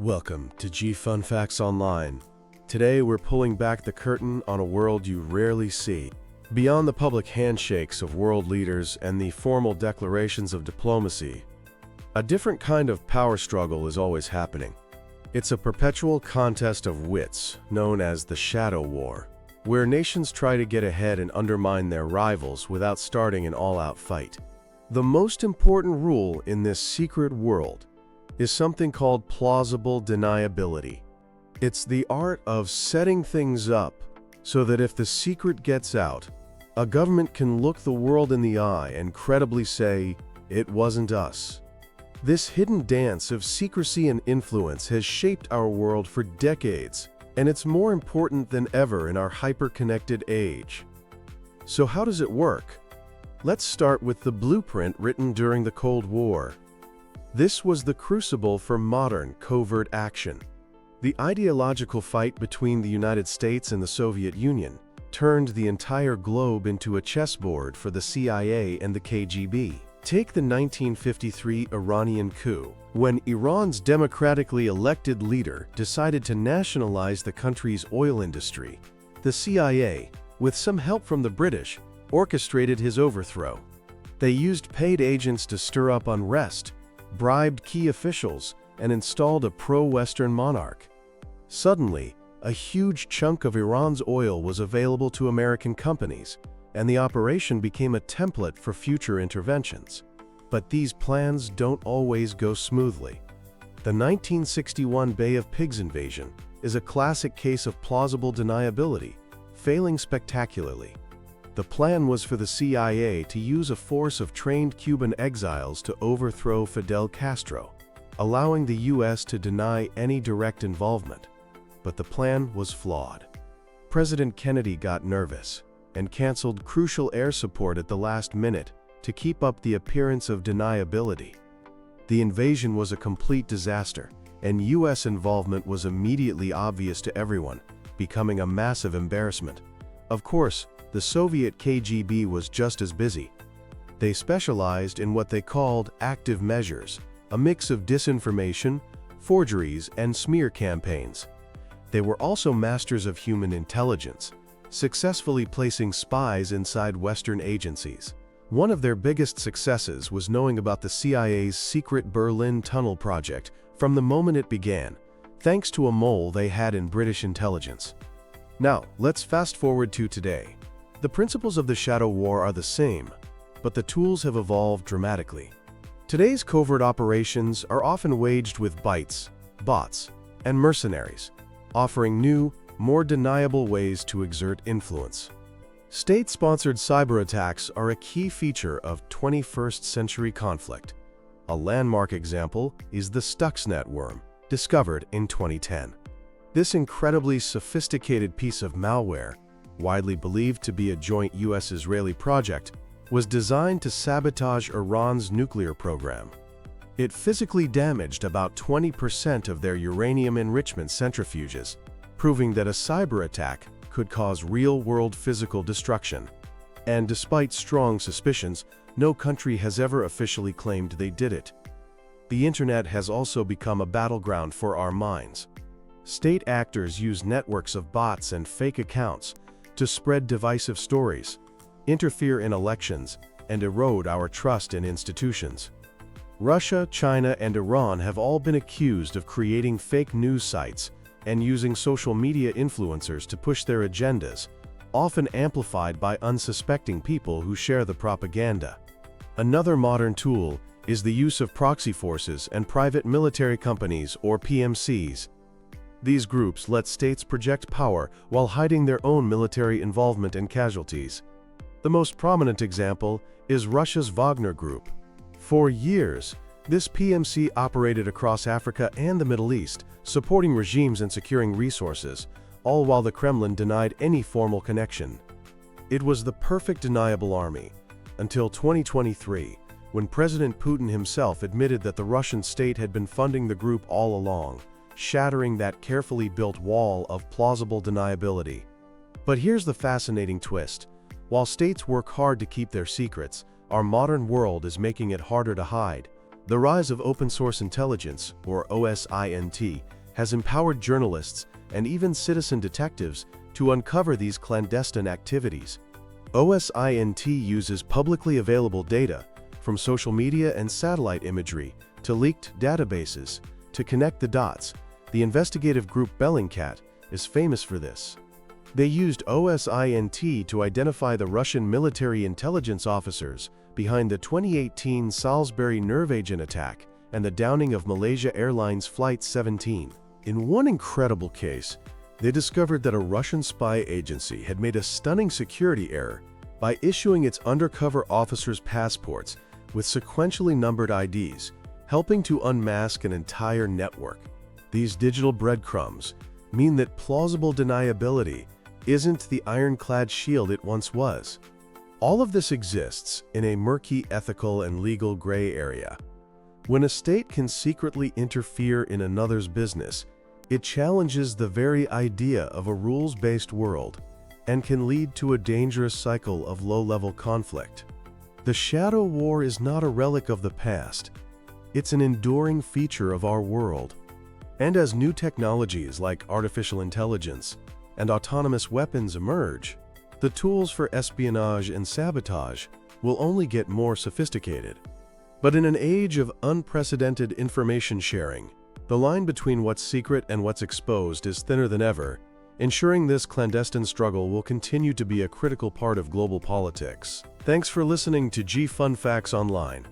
Welcome to G Fun Facts Online. Today we're pulling back the curtain on a world you rarely see. Beyond the public handshakes of world leaders and the formal declarations of diplomacy, a different kind of power struggle is always happening. It's a perpetual contest of wits, known as the Shadow War, where nations try to get ahead and undermine their rivals without starting an all-out fight. The most important rule in this secret world is something called plausible deniability. It's the art of setting things up so that if the secret gets out, a government can look the world in the eye and credibly say, "It wasn't us." This hidden dance of secrecy and influence has shaped our world for decades, and it's more important than ever in our hyper-connected age. So how does it work? Let's start with the blueprint written during the Cold War. This was the crucible for modern covert action. The ideological fight between the United States and the Soviet Union turned the entire globe into a chessboard for the CIA and the KGB. Take the 1953 Iranian coup, when Iran's democratically elected leader decided to nationalize the country's oil industry. The CIA, with some help from the British, orchestrated his overthrow. They used paid agents to stir up unrest, bribed key officials, and installed a pro-Western monarch. Suddenly, a huge chunk of Iran's oil was available to American companies, and the operation became a template for future interventions. But these plans don't always go smoothly. The 1961 Bay of Pigs invasion is a classic case of plausible deniability, failing spectacularly. The plan was for the CIA to use a force of trained Cuban exiles to overthrow Fidel Castro, allowing the US to deny any direct involvement. But the plan was flawed. President Kennedy got nervous and canceled crucial air support at the last minute to keep up the appearance of deniability. The invasion was a complete disaster, and US involvement was immediately obvious to everyone, becoming a massive embarrassment. Of course, the Soviet KGB was just as busy. They specialized in what they called active measures, a mix of disinformation, forgeries, and smear campaigns. They were also masters of human intelligence, successfully placing spies inside Western agencies. One of their biggest successes was knowing about the CIA's secret Berlin Tunnel project from the moment it began, thanks to a mole they had in British intelligence. Now, let's fast forward to today. The principles of the Shadow War are the same, but the tools have evolved dramatically. Today's covert operations are often waged with bytes, bots, and mercenaries, offering new, more deniable ways to exert influence. State-sponsored cyberattacks are a key feature of 21st century conflict. A landmark example is the Stuxnet worm, discovered in 2010. This incredibly sophisticated piece of malware, widely believed to be a joint US-Israeli project, was designed to sabotage Iran's nuclear program. It physically damaged about 20% of their uranium enrichment centrifuges, proving that a cyber attack could cause real-world physical destruction. And despite strong suspicions, no country has ever officially claimed they did it. The internet has also become a battleground for our minds. State actors use networks of bots and fake accounts to spread divisive stories, interfere in elections, and erode our trust in institutions. Russia, China, and Iran have all been accused of creating fake news sites and using social media influencers to push their agendas, often amplified by unsuspecting people who share the propaganda. Another modern tool is the use of proxy forces and private military companies, or PMCs. These groups let states project power while hiding their own military involvement and casualties. The most prominent example is Russia's Wagner Group. For years, this PMC operated across Africa and the Middle East, supporting regimes and securing resources, all while the Kremlin denied any formal connection. It was the perfect deniable army, until 2023, when President Putin himself admitted that the Russian state had been funding the group all along, shattering that carefully built wall of plausible deniability. But here's the fascinating twist. While states work hard to keep their secrets, our modern world is making it harder to hide. The rise of open-source intelligence, or OSINT, has empowered journalists and even citizen detectives to uncover these clandestine activities. OSINT uses publicly available data, from social media and satellite imagery to leaked databases, to connect the dots. The investigative group Bellingcat is famous for this. They used OSINT to identify the Russian military intelligence officers behind the 2018 Salisbury nerve agent attack and the downing of Malaysia Airlines Flight 17. In one incredible case, they discovered that a Russian spy agency had made a stunning security error by issuing its undercover officers' passports with sequentially numbered IDs, helping to unmask an entire network. These digital breadcrumbs mean that plausible deniability isn't the ironclad shield it once was. All of this exists in a murky ethical and legal gray area. When a state can secretly interfere in another's business, it challenges the very idea of a rules-based world and can lead to a dangerous cycle of low-level conflict. The shadow war is not a relic of the past. It's an enduring feature of our world. And as new technologies like artificial intelligence and autonomous weapons emerge, the tools for espionage and sabotage will only get more sophisticated. But in an age of unprecedented information sharing, the line between what's secret and what's exposed is thinner than ever, ensuring this clandestine struggle will continue to be a critical part of global politics. Thanks for listening to Fun Facts Online.